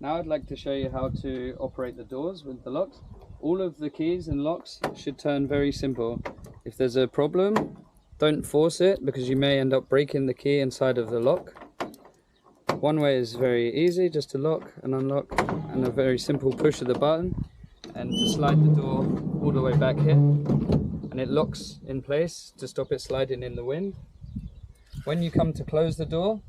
Now I'd like to show you how to operate the doors with the locks. All of the keys and locks should turn very simple. If there's a problem, don't force it because you may end up breaking the key inside of the lock. One way is very easy, just to lock and unlock, and a very simple push of the button and to slide the door all the way back here, and it locks in place to stop it sliding in the wind. When you come to close the door,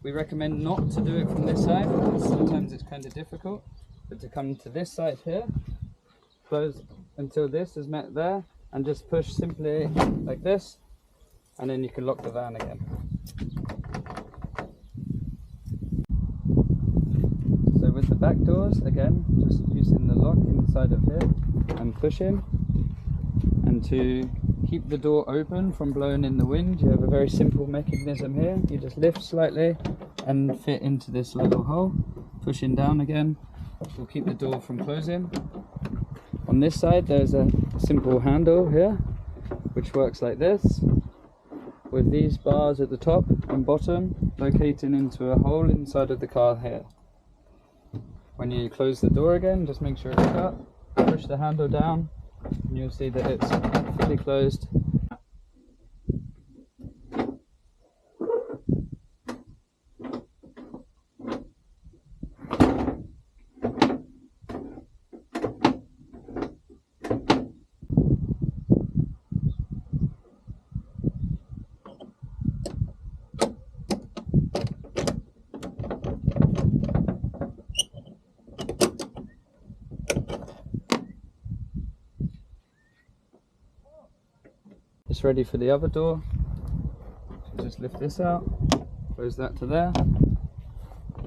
we recommend not to do it from this side because sometimes it's kind of difficult, but to come to this side here, close until this is met there, and just push simply like this, and then you can lock the van again. So with the back doors, again, just using the lock inside of here and pushing, and to keep the door open from blowing in the wind, you have a very simple mechanism here. You just lift slightly and fit into this little hole. Pushing down again will keep the door from closing. On this side there's a simple handle here which works like this, with these bars at the top and bottom locating into a hole inside of the car here. When you close the door again, just make sure it's shut, push the handle down, and you'll see that it's fully closed. It's ready for the other door. So just lift this out, close that to there,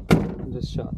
and just shut.